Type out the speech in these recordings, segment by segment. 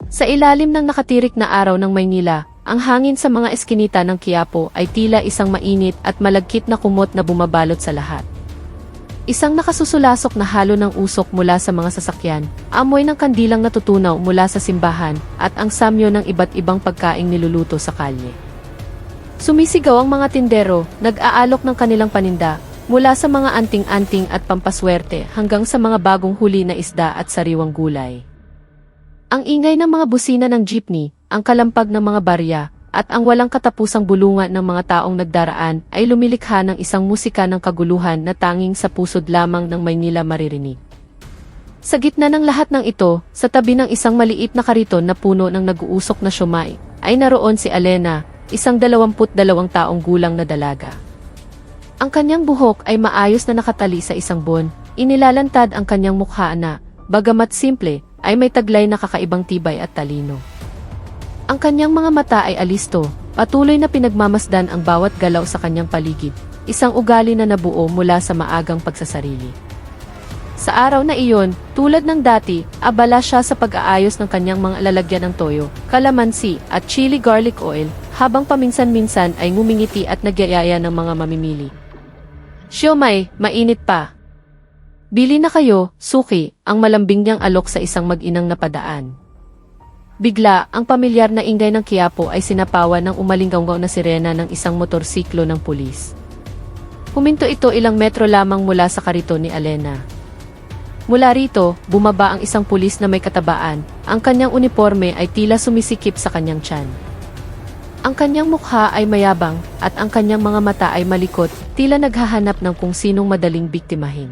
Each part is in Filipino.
Sa ilalim ng nakatirik na araw ng Maynila, ang hangin sa mga eskinita ng Quiapo ay tila isang mainit at malagkit na kumot na bumabalot sa lahat. Isang nakasusulasok na halo ng usok mula sa mga sasakyan, amoy ng kandilang natutunaw mula sa simbahan, at ang samyo ng iba't ibang pagkaing niluluto sa kalye. Sumisigaw ang mga tindero, nag-aalok ng kanilang paninda, mula sa mga anting-anting at pampaswerte hanggang sa mga bagong huli na isda at sariwang gulay. Ang ingay ng mga busina ng jeepney, ang kalampag ng mga barya, at ang walang katapusang bulungan ng mga taong nagdaraan ay lumilikha ng isang musika ng kaguluhan na tanging sa pusod lamang ng Maynila maririnig. Sa gitna ng lahat ng ito, sa tabi ng isang maliit na kariton na puno ng nag-uusok na siomai, ay naroon si Elena, isang 22 taong gulang na dalaga. Ang kanyang buhok ay maayos na nakatali sa isang bon, inilalantad ang kanyang mukha na, bagamat simple, ay may taglay na kakaibang tibay at talino. Ang kanyang mga mata ay alisto, patuloy na pinagmamasdan ang bawat galaw sa kanyang paligid, isang ugali na nabuo mula sa maagang pagsasarili. Sa araw na iyon, tulad ng dati, abala siya sa pag-aayos ng kanyang mga lalagyan ng toyo, kalamansi, at chili garlic oil, habang paminsan-minsan ay ngumingiti at nagyayaya ng mga mamimili. "Siomai, mainit pa. Bili na kayo, suki," ang malambing niyang alok sa isang mag-inang napadaan. Bigla, ang pamilyar na ingay ng Quiapo ay sinapawan ng umalinggaw na sirena ng isang motorsiklo ng pulis. Huminto ito ilang metro lamang mula sa kariton ni Elena. Mula rito, bumaba ang isang pulis na may katabaan, ang kanyang uniforme ay tila sumisikip sa kanyang tiyan. Ang kanyang mukha ay mayabang, at ang kanyang mga mata ay malikot, tila naghahanap ng kung sinong madaling biktimahin.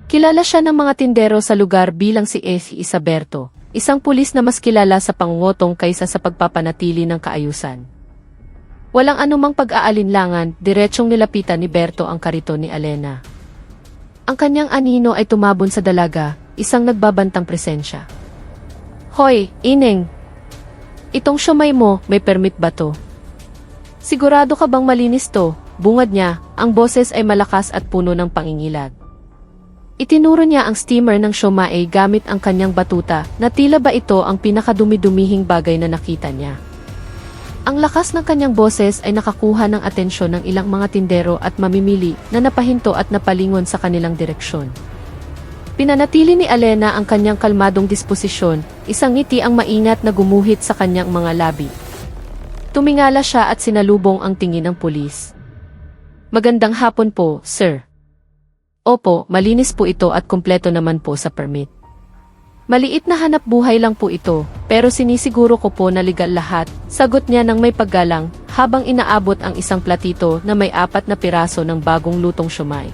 Kilala siya ng mga tindero sa lugar bilang si Isaberto, isang pulis na mas kilala sa pangungutong kaysa sa pagpapanatili ng kaayusan. Walang anumang pag-aalinlangan, diretsong nilapitan ni Berto ang kariton ni Elena. Ang kanyang anino ay tumabon sa dalaga, isang nagbabantang presensya. "Hoy, Ineng! Itong siomai mo, may permit ba to? Sigurado ka bang malinis to?" Bungad niya, ang boses ay malakas at puno ng pangingilag. Itinuro niya ang steamer ng siomai gamit ang kanyang batuta, na tila ba ito ang pinakadumi-dumihing bagay na nakita niya. Ang lakas ng kanyang boses ay nakakuha ng atensyon ng ilang mga tindero at mamimili na napahinto at napalingon sa kanilang direksyon. Pinanatili ni Elena ang kanyang kalmadong disposisyon, isang ngiti ang maingat na gumuhit sa kanyang mga labi. Tumingala siya at sinalubong ang tingin ng pulis. "Magandang hapon po, sir." "Opo, malinis po ito at kumpleto naman po sa permit. Maliit na hanap buhay lang po ito, pero sinisiguro ko po na legal lahat," sagot niya ng may paggalang, habang inaabot ang isang platito na may 4 na piraso ng bagong lutong siomai.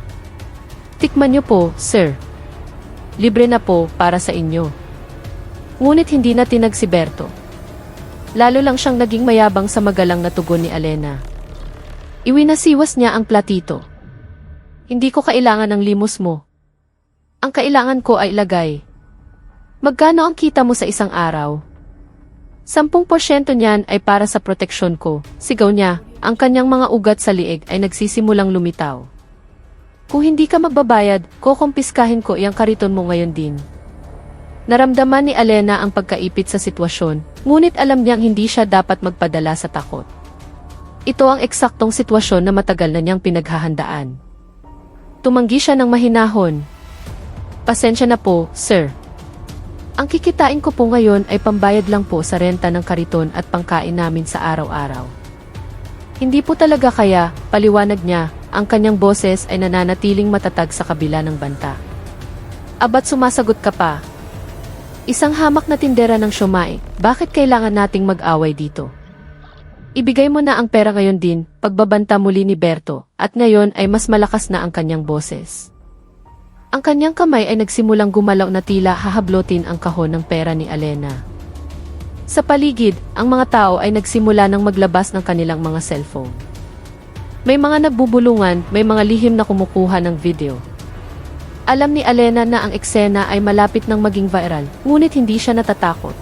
"Tikman niyo po, sir. Libre na po, para sa inyo." Ngunit hindi na tinag si Berto. Lalo lang siyang naging mayabang sa magalang na tugon ni Elena. Iwinasiwas niya ang platito. "Hindi ko kailangan ng limos mo. Ang kailangan ko ay ilagay. Magkano ang kita mo sa isang araw?" 10% niyan ay para sa proteksyon ko," sigaw niya, ang kanyang mga ugat sa liig ay nagsisimulang lumitaw. "Kung hindi ka magbabayad, kukumpiskahin ko iyang kariton mo ngayon din." Naramdaman ni Elena ang pagkaipit sa sitwasyon, ngunit alam niyang hindi siya dapat magpadala sa takot. Ito ang eksaktong sitwasyon na matagal na niyang pinaghahandaan. Tumanggi siya ng mahinahon. "Pasensya na po, sir. Ang kikitain ko po ngayon ay pambayad lang po sa renta ng kariton at pangkain namin sa araw-araw." "Hindi po talaga kaya," paliwanag niya, ang kanyang boses ay nananatiling matatag sa kabila ng banta. "Aba't sumasagot ka pa? Isang hamak na tindera ng siomai, bakit kailangan nating mag-away dito? Ibigay mo na ang pera ngayon din," pagbabanta muli ni Berto, at ngayon ay mas malakas na ang kanyang boses. Ang kanyang kamay ay nagsimulang gumalaw na tila hahablotin ang kahon ng pera ni Elena. Sa paligid, ang mga tao ay nagsimula ng maglabas ng kanilang mga cellphone. May mga nagbubulungan, may mga lihim na kumukuha ng video. Alam ni Elena na ang eksena ay malapit ng maging viral, ngunit hindi siya natatakot.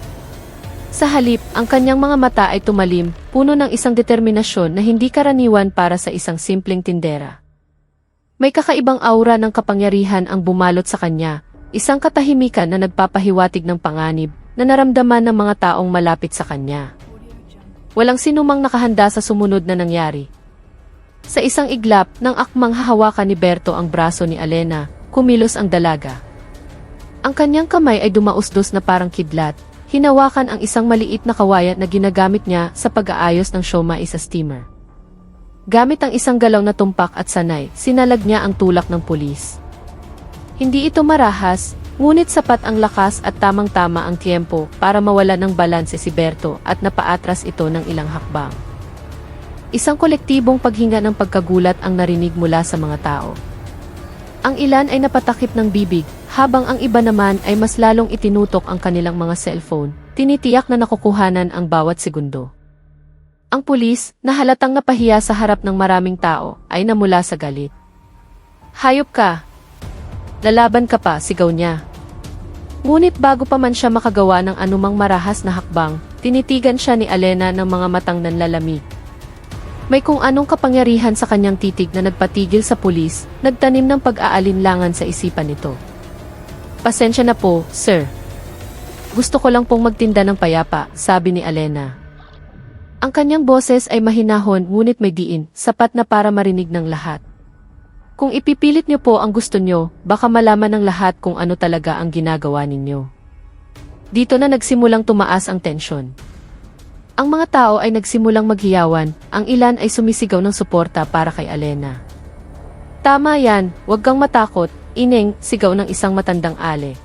Sa halip, ang kanyang mga mata ay tumalim, puno ng isang determinasyon na hindi karaniwan para sa isang simpleng tindera. May kakaibang aura ng kapangyarihan ang bumalot sa kanya, isang katahimikan na nagpapahiwatig ng panganib, na naramdaman ng mga taong malapit sa kanya. Walang sinumang nakahanda sa sumunod na nangyari. Sa isang iglap ng akmang hahawakan ni Berto ang braso ni Alena, kumilos ang dalaga. Ang kanyang kamay ay dumausdos na parang kidlat, hinawakan ang isang maliit na kawayan na ginagamit niya sa pag-aayos ng siomai sa steamer. Gamit ang isang galaw na tumpak at sanay, sinalag niya ang tulak ng pulis. Hindi ito marahas, ngunit sapat ang lakas at tamang-tama ang tiempo para mawala ng balanse si Berto at napaatras ito ng ilang hakbang. Isang kolektibong paghinga ng pagkagulat ang narinig mula sa mga tao. Ang ilan ay napatakip ng bibig, habang ang iba naman ay mas lalong itinutok ang kanilang mga cellphone, tinitiyak na nakukuhanan ang bawat segundo. Ang pulis, na halatang napahiya sa harap ng maraming tao, ay namula sa galit. "Hayop ka! Lalaban ka pa," sigaw niya. Ngunit bago pa man siya makagawa ng anumang marahas na hakbang, tinitigan siya ni Alena ng mga matang nanlalamig. May kung anong kapangyarihan sa kanyang titig na nagpatigil sa pulis, nagtanim ng pag-aalinlangan sa isipan nito. "Pasensya na po, sir. Gusto ko lang pong magtinda ng payapa," sabi ni Alena. Ang kanyang boses ay mahinahon ngunit may diin, sapat na para marinig ng lahat. "Kung ipipilit niyo po ang gusto niyo, baka malaman ng lahat kung ano talaga ang ginagawa ninyo." Dito na nagsimulang tumaas ang tensyon. Ang mga tao ay nagsimulang maghiyawan, ang ilan ay sumisigaw ng suporta para kay Alena. "Tama yan, huwag kang matakot, ineng," sigaw ng isang matandang ale.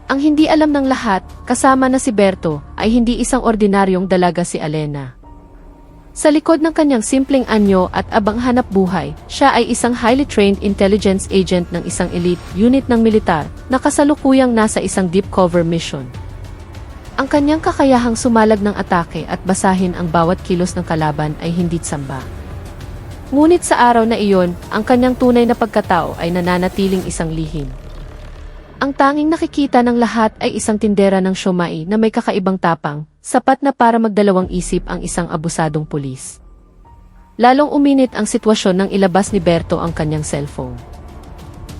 Ang hindi alam ng lahat, kasama na si Berto, ay hindi isang ordinaryong dalaga si Alena. Sa likod ng kanyang simpleng anyo at abang hanap buhay, siya ay isang highly trained intelligence agent ng isang elite unit ng militar na kasalukuyang nasa isang deep cover mission. Ang kanyang kakayahang sumalag ng atake at basahin ang bawat kilos ng kalaban ay hindi tsamba. Ngunit sa araw na iyon, ang kanyang tunay na pagkatao ay nananatiling isang lihim. Ang tanging nakikita ng lahat ay isang tindera ng siomai na may kakaibang tapang, sapat na para magdalawang isip ang isang abusadong pulis. Lalong uminit ang sitwasyon nang ilabas ni Berto ang kanyang cellphone.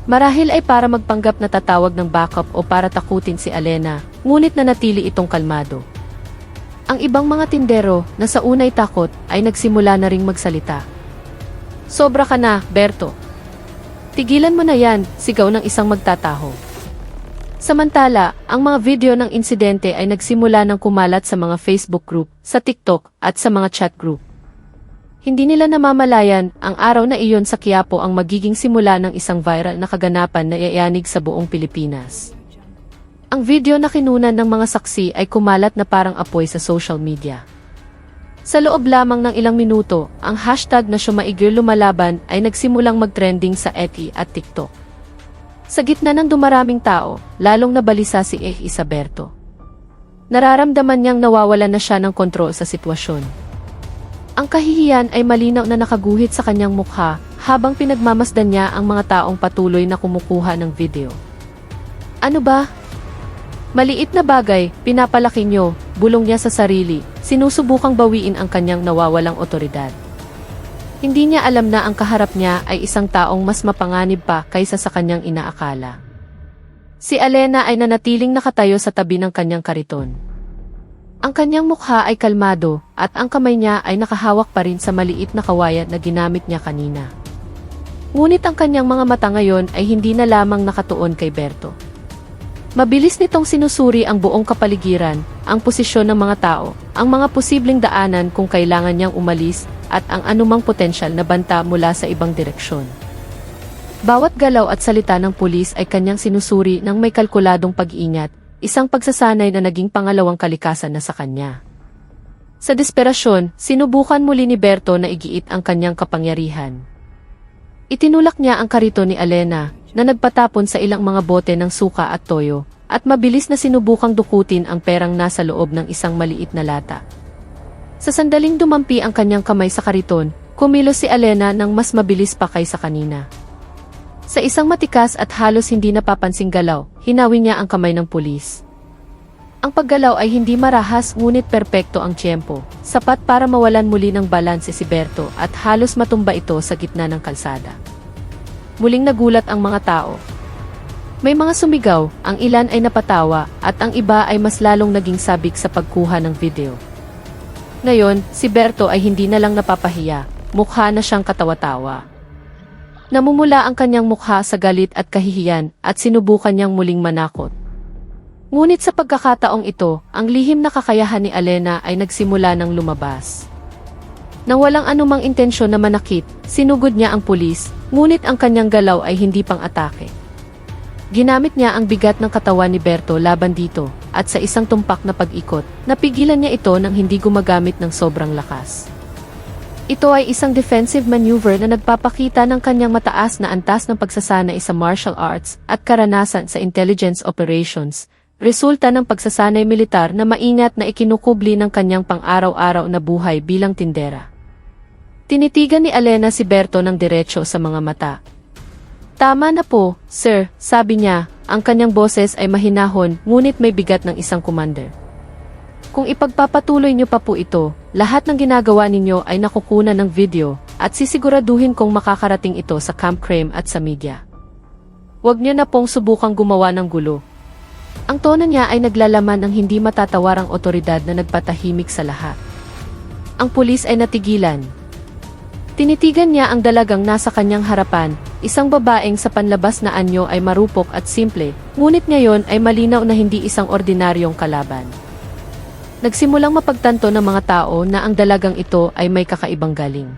Marahil ay para magpanggap na tatawag ng backup o para takutin si Alena, ngunit nanatili itong kalmado. Ang ibang mga tindero na sa unay takot ay nagsimula na ring magsalita. "Sobra ka na, Berto. Tigilan mo na yan," sigaw ng isang magtataho. Samantala, ang mga video ng insidente ay nagsimula ng kumalat sa mga Facebook group, sa TikTok, at sa mga chat group. Hindi nila namamalayan, ang araw na iyon sa Quiapo ang magiging simula ng isang viral na kaganapan na iayanig sa buong Pilipinas. Ang video na kinunan ng mga saksi ay kumalat na parang apoy sa social media. Sa loob lamang ng ilang minuto, ang hashtag na Siomaigir lumalaban ay nagsimulang mag-trending sa X at TikTok. Sa gitna ng dumaraming tao, lalong nabalisa si Isaberto. Nararamdaman niyang nawawalan na siya ng kontrol sa sitwasyon. Ang kahihiyan ay malinaw na nakaguhit sa kanyang mukha habang pinagmamasdan niya ang mga taong patuloy na kumukuha ng video. "Ano ba? Maliit na bagay, pinapalaki niyo," bulong niya sa sarili, sinusubukang bawiin ang kanyang nawawalang otoridad. Hindi niya alam na ang kaharap niya ay isang taong mas mapanganib pa kaysa sa kanyang inaakala. Si Alena ay nanatiling nakatayo sa tabi ng kanyang kariton. Ang kanyang mukha ay kalmado, at ang kamay niya ay nakahawak pa rin sa maliit na kawayan na ginamit niya kanina. Ngunit ang kanyang mga mata ngayon ay hindi na lamang nakatuon kay Berto. Mabilis nitong sinusuri ang buong kapaligiran, ang posisyon ng mga tao, ang mga posibleng daanan kung kailangan niyang umalis, at ang anumang potensyal na banta mula sa ibang direksyon. Bawat galaw at salita ng pulis ay kanyang sinusuri ng may kalkuladong pag-iingat, isang pagsasanay na naging pangalawang kalikasan na sa kanya. Sa desperasyon, sinubukan muli ni Berto na igiit ang kanyang kapangyarihan. Itinulak niya ang kariton ni Alena, na nagpatapon sa ilang mga bote ng suka at toyo, at mabilis na sinubukang dukutin ang perang nasa loob ng isang maliit na lata. Sa sandaling dumampi ang kanyang kamay sa kariton, kumilos si Alena ng mas mabilis pa kaysa kanina. Sa isang matikas at halos hindi napapansing galaw, hinawi niya ang kamay ng pulis. Ang paggalaw ay hindi marahas ngunit perpekto ang tiyempo, sapat para mawalan muli ng balanse si Berto at halos matumba ito sa gitna ng kalsada. Muling nagulat ang mga tao. May mga sumigaw, ang ilan ay napatawa, at ang iba ay mas lalong naging sabik sa pagkuha ng video. Ngayon, si Berto ay hindi na lang napapahiya, mukha na siyang katawa-tawa. Namumula ang kanyang mukha sa galit at kahihiyan at sinubukan niyang muling manakot. Ngunit sa pagkakataong ito, ang lihim na kakayahan ni Alena ay nagsimula ng lumabas. Nang walang anumang intensyon na manakit, sinugod niya ang pulis, ngunit ang kanyang galaw ay hindi pang atake. Ginamit niya ang bigat ng katawan ni Berto laban dito, at sa isang tumpak na pag-ikot, napigilan niya ito nang hindi gumagamit ng sobrang lakas. Ito ay isang defensive maneuver na nagpapakita ng kanyang mataas na antas ng pagsasanay sa martial arts at karanasan sa intelligence operations, resulta ng pagsasanay militar na maingat na ikinukubli ng kanyang pang-araw-araw na buhay bilang tindera. Tinitigan ni Alena si Berto ng diretso sa mga mata. "Tama na po, sir," sabi niya, ang kanyang boses ay mahinahon ngunit may bigat ng isang commander. "Kung ipagpapatuloy niyo pa po ito, lahat ng ginagawa ninyo ay nakukunan ng video at sisiguraduhin kong makakarating ito sa Camp Crame at sa media. Huwag niyo na pong subukang gumawa ng gulo." Ang tono niya ay naglalaman ng hindi matatawarang otoridad na nagpatahimik sa lahat. Ang pulis ay natigilan. Tinitigan niya ang dalagang nasa kanyang harapan, isang babaeng sa panlabas na anyo ay marupok at simple, ngunit ngayon ay malinaw na hindi isang ordinaryong kalaban. Nagsimulang mapagtanto ng mga tao na ang dalagang ito ay may kakaibang galing.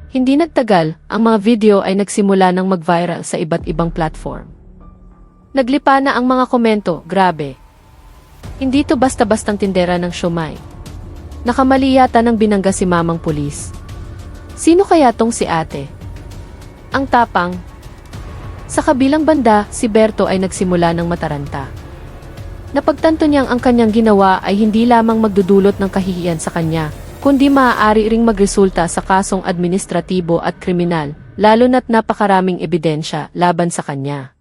Hindi nagtagal, ang mga video ay nagsimula ng mag-viral sa iba't ibang platform. Naglipa na ang mga komento, "Grabe. Hindi to basta-bastang tindera ng siomai. Nakamali yata ng binangga si mamang pulis. Sino kaya tong si ate? Ang tapang." Sa kabilang banda, si Berto ay nagsimula ng mataranta. Napagtanto niyang ang kanyang ginawa ay hindi lamang magdudulot ng kahihiyan sa kanya, kundi maaari ring magresulta sa kasong administratibo at kriminal, lalo na't napakaraming ebidensya laban sa kanya.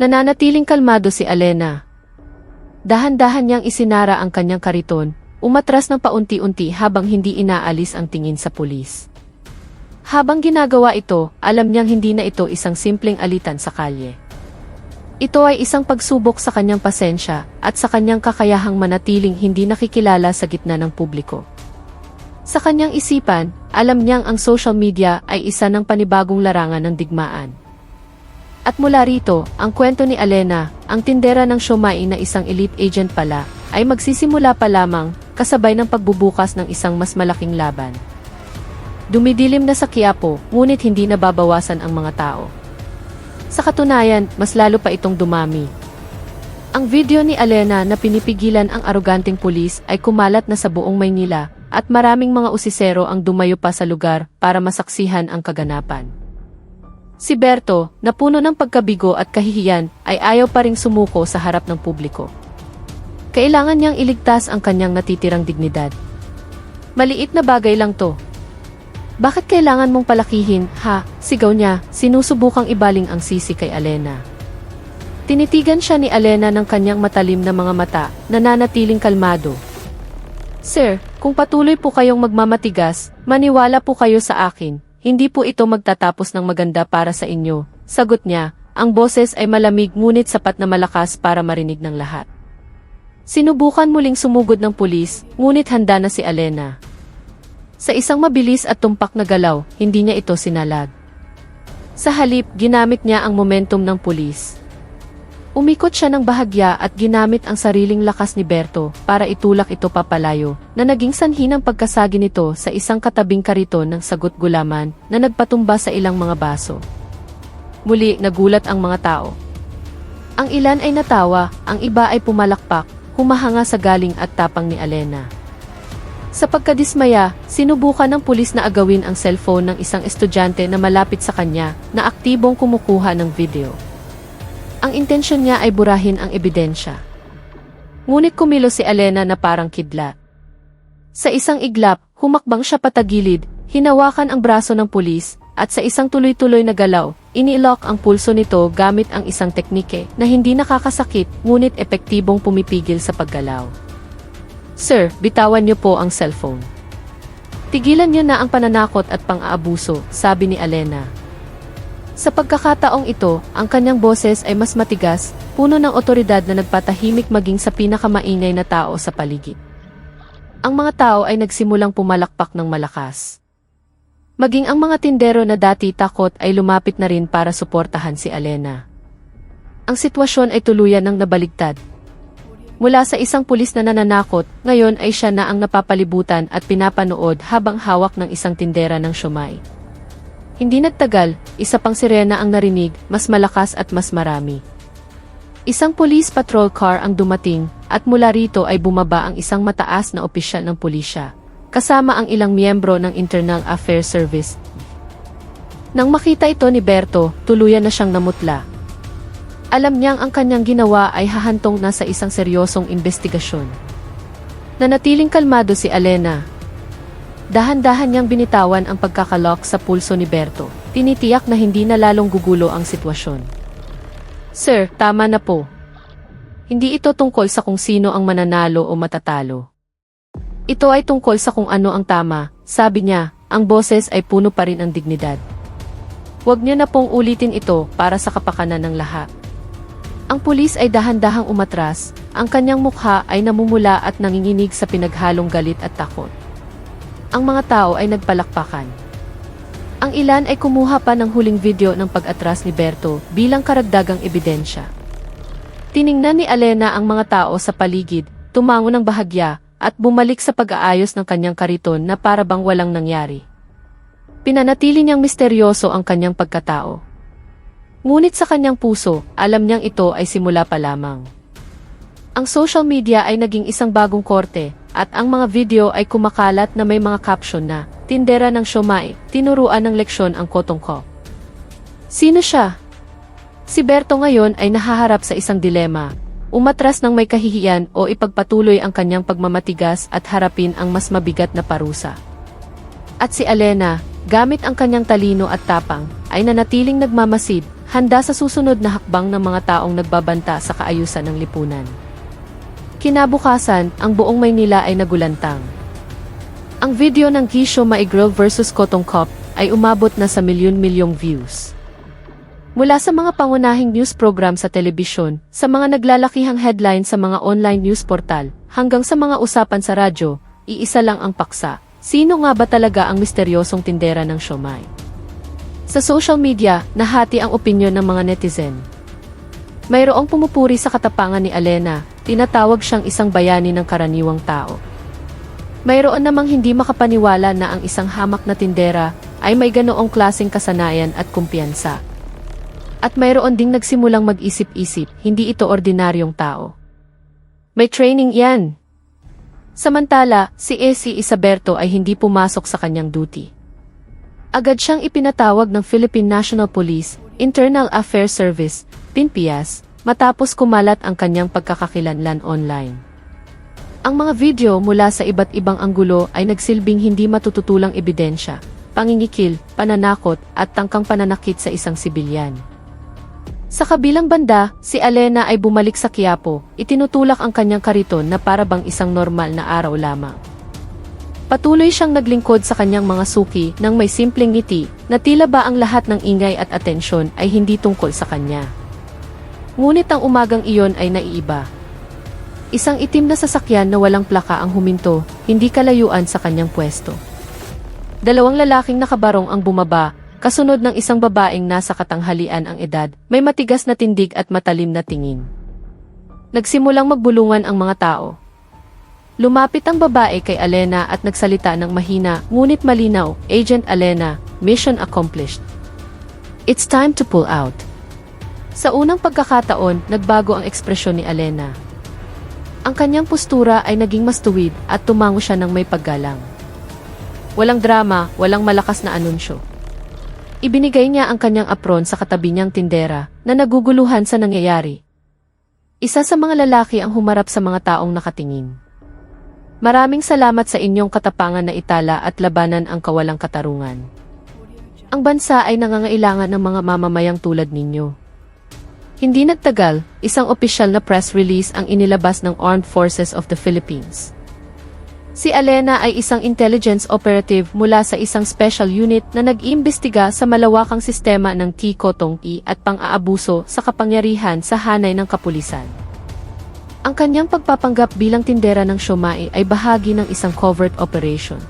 Nananatiling kalmado si Alena. Dahan-dahan niyang isinara ang kanyang kariton, umatras ng paunti-unti habang hindi inaalis ang tingin sa pulis. Habang ginagawa ito, alam niyang hindi na ito isang simpleng alitan sa kalye. Ito ay isang pagsubok sa kanyang pasensya at sa kanyang kakayahang manatiling hindi nakikilala sa gitna ng publiko. Sa kanyang isipan, alam niyang ang social media ay isa ng panibagong larangan ng digmaan. At mula rito, ang kwento ni Alena, ang tindera ng siomai na isang elite agent pala, ay magsisimula pa lamang, kasabay ng pagbubukas ng isang mas malaking laban. Dumidilim na sa Quiapo, ngunit hindi nababawasan ang mga tao. Sa katunayan, mas lalo pa itong dumami. Ang video ni Alena na pinipigilan ang aroganteng pulis ay kumalat na sa buong Maynila, at maraming mga usisero ang dumayo pa sa lugar para masaksihan ang kaganapan. Si Berto, na puno ng pagkabigo at kahihiyan, ay ayaw pa ring sumuko sa harap ng publiko. Kailangan niyang iligtas ang kanyang natitirang dignidad. "Maliit na bagay lang to. Bakit kailangan mong palakihin, ha?" sigaw niya, sinusubukang ibaling ang sisi kay Alena. Tinitigan siya ni Alena ng kanyang matalim na mga mata, nananatiling kalmado. "Sir, kung patuloy po kayong magmamatigas, maniwala po kayo sa akin, hindi po ito magtatapos ng maganda para sa inyo," sagot niya, ang boses ay malamig ngunit sapat na malakas para marinig ng lahat. Sinubukan muling sumugod ng pulis, ngunit handa na si Alena. Sa isang mabilis at tumpak na galaw, hindi niya ito sinalag. Sa halip, ginamit niya ang momentum ng pulis. Umikot siya ng bahagya at ginamit ang sariling lakas ni Berto para itulak ito papalayo, na naging sanhi ng pagkasagi nito sa isang katabing kariton ng sagot gulaman na nagpatumba sa ilang mga baso. Muli, nagulat ang mga tao. Ang ilan ay natawa, ang iba ay pumalakpak, humahanga sa galing at tapang ni Alena. Sa pagkadismaya, sinubukan ng pulis na agawin ang cellphone ng isang estudyante na malapit sa kanya, na aktibong kumukuha ng video. Ang intensyon niya ay burahin ang ebidensya. Ngunit kumilos si Alena na parang kidlat. Sa isang iglap, humakbang siya patagilid, hinawakan ang braso ng pulis, at sa isang tuloy-tuloy na galaw, inilock ang pulso nito gamit ang isang teknike na hindi nakakasakit ngunit epektibong pumipigil sa paggalaw. "Sir, bitawan niyo po ang cellphone. Tigilan niyo na ang pananakot at pang-aabuso," sabi ni Alena. Sa pagkakataong ito, ang kanyang boses ay mas matigas, puno ng otoridad na nagpatahimik maging sa pinakamaingay na tao sa paligid. Ang mga tao ay nagsimulang pumalakpak ng malakas. Maging ang mga tindero na dati takot ay lumapit na rin para suportahan si Alena. Ang sitwasyon ay tuluyan ng nabaligtad. Mula sa isang pulis na nananakot, ngayon ay siya na ang napapalibutan at pinapanood habang hawak ng isang tindera ng siomai. Hindi nagtagal, isa pang sirena ang narinig, mas malakas at mas marami. Isang police patrol car ang dumating, at mula rito ay bumaba ang isang mataas na opisyal ng pulisya, kasama ang ilang miyembro ng Internal Affairs Service. Nang makita ito ni Berto, tuluyan na siyang namutla. Alam niyang ang kanyang ginawa ay hahantong na sa isang seryosong investigasyon. Nanatiling kalmado si Alena. Dahan-dahan niyang binitawan ang pagkakalok sa pulso ni Berto. Tinitiyak na hindi na lalong gugulo ang sitwasyon. Sir, tama na po. Hindi ito tungkol sa kung sino ang mananalo o matatalo. Ito ay tungkol sa kung ano ang tama, sabi niya, ang boses ay puno pa rin ang dignidad. Huwag niyo na pong ulitin ito para sa kapakanan ng lahat. Ang pulis ay dahan-dahang umatras, ang kanyang mukha ay namumula at nanginginig sa pinaghalong galit at takot. Ang mga tao ay nagpalakpakan. Ang ilan ay kumuha pa ng huling video ng pag-atras ni Berto bilang karagdagang ebidensya. Tiningnan ni Alena ang mga tao sa paligid, tumango ng bahagya, at bumalik sa pag-aayos ng kanyang kariton na para bang walang nangyari. Pinanatili niyang misteryoso ang kanyang pagkatao. Ngunit sa kanyang puso, alam niyang ito ay simula pa lamang. Ang social media ay naging isang bagong korte, at ang mga video ay kumakalat na may mga caption na, tindera ng siomai, tinuruan ng leksyon ang Kotongko. Sino siya? Si Berto ngayon ay nahaharap sa isang dilema, umatras ng may kahihiyan o ipagpatuloy ang kanyang pagmamatigas at harapin ang mas mabigat na parusa. At si Alena, gamit ang kanyang talino at tapang, ay nanatiling nagmamasid, handa sa susunod na hakbang ng mga taong nagbabanta sa kaayusan ng lipunan. Kinabukasan, ang buong Maynila ay nagulantang. Ang video ng Gisho Maigro vs Kotongkop ay umabot na sa milyon-milyong views. Mula sa mga pangunahing news program sa telebisyon, sa mga naglalakihang headline sa mga online news portal, hanggang sa mga usapan sa radyo, iisa lang ang paksa. Sino nga ba talaga ang misteryosong tindera ng siomai? Sa social media, nahati ang opinyon ng mga netizen. Mayroong pumupuri sa katapangan ni Alena, tinatawag siyang isang bayani ng karaniwang tao. Mayroon namang hindi makapaniwala na ang isang hamak na tindera ay may ganoong klaseng kasanayan at kumpiyansa. At mayroon ding nagsimulang mag-isip-isip, hindi ito ordinaryong tao. May training yan. Samantala, si Isaberto ay hindi pumasok sa kanyang duty. Agad siyang ipinatawag ng Philippine National Police, Internal Affairs Service, PNPS, matapos kumalat ang kanyang pagkakakilanlan online. Ang mga video mula sa iba't ibang anggulo ay nagsilbing hindi matututulang ebidensya, pangingikil, pananakot, at tangkang pananakit sa isang sibilyan. Sa kabilang banda, si Alena ay bumalik sa Quiapo, itinutulak ang kanyang kariton na para bang isang normal na araw lamang. Patuloy siyang naglingkod sa kanyang mga suki nang may simpleng ngiti na tila ba ang lahat ng ingay at atensyon ay hindi tungkol sa kanya. Ngunit ang umagang iyon ay naiiba. Isang itim na sasakyan na walang plaka ang huminto, hindi kalayuan sa kanyang pwesto. Dalawang lalaking nakabarong ang bumaba, kasunod ng isang babaeng nasa katanghalian ang edad, may matigas na tindig at matalim na tingin. Nagsimulang magbulungan ang mga tao. Lumapit ang babae kay Alena at nagsalita ng mahina, ngunit malinaw, Agent Alena, mission accomplished. It's time to pull out. Sa unang pagkakataon, nagbago ang ekspresyon ni Alena. Ang kanyang postura ay naging mas tuwid at tumango siya ng may paggalang. Walang drama, walang malakas na anunsyo. Ibinigay niya ang kanyang apron sa katabi niyang tindera na naguguluhan sa nangyayari. Isa sa mga lalaki ang humarap sa mga taong nakatingin. Maraming salamat sa inyong katapangan na itala at labanan ang kawalang katarungan. Ang bansa ay nangangailangan ng mga mamamayang tulad ninyo. Hindi nagtagal, isang opisyal na press release ang inilabas ng Armed Forces of the Philippines. Si Alena ay isang intelligence operative mula sa isang special unit na nag-iimbestiga sa malawakang sistema ng T-Kotong-I at pang-aabuso sa kapangyarihan sa hanay ng kapulisan. Ang kanyang pagpapanggap bilang tindera ng siomai ay bahagi ng isang covert operation.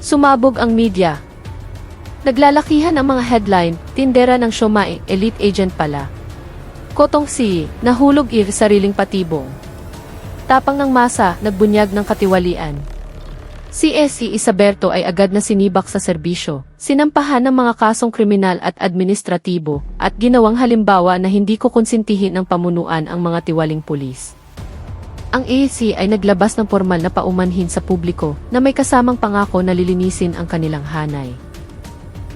Sumabog ang media. Naglalakihan ang mga headline, tindera ng siomai, elite agent pala. Kotong-Si, nahulog sariling patibong. Tapang ng masa, nagbunyag ng katiwalian. Si S.E. Isaberto ay agad na sinibak sa serbisyo, sinampahan ng mga kasong kriminal at administratibo, at ginawang halimbawa na hindi ko konsintihin ng pamunuan ang mga tiwaling pulis. Ang AAC ay naglabas ng formal na paumanhin sa publiko na may kasamang pangako na lilinisin ang kanilang hanay.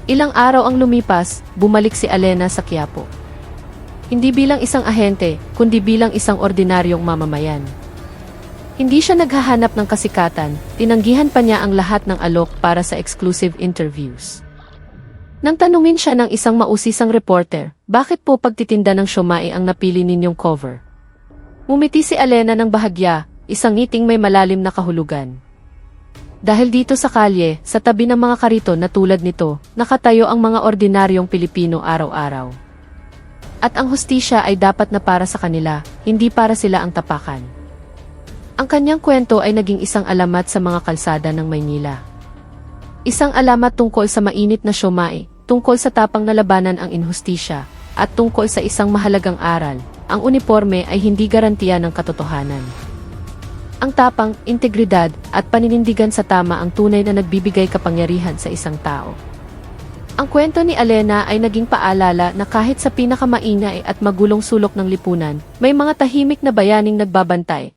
Ilang araw ang lumipas, bumalik si Alena sa Quiapo. Hindi bilang isang ahente, kundi bilang isang ordinaryong mamamayan. Hindi siya naghahanap ng kasikatan, tinanggihan pa niya ang lahat ng alok para sa exclusive interviews. Nang tanungin siya ng isang mausisang reporter, bakit po pagtitinda ng siomai ang napili ninyong cover? Ngumiti si Alena ng bahagya, isang ngiting may malalim na kahulugan. Dahil dito sa kalye, sa tabi ng mga kariton na tulad nito, nakatayo ang mga ordinaryong Pilipino araw-araw. At ang hustisya ay dapat na para sa kanila, hindi para sila ang tapakan. Ang kanyang kwento ay naging isang alamat sa mga kalsada ng Maynila. Isang alamat tungkol sa mainit na siomai, tungkol sa tapang na labanan ang inhustisya, at tungkol sa isang mahalagang aral, ang uniforme ay hindi garantiya ng katotohanan. Ang tapang, integridad, at paninindigan sa tama ang tunay na nagbibigay kapangyarihan sa isang tao. Ang kwento ni Alena ay naging paalala na kahit sa pinakamaingay at magulong sulok ng lipunan, may mga tahimik na bayaning nagbabantay,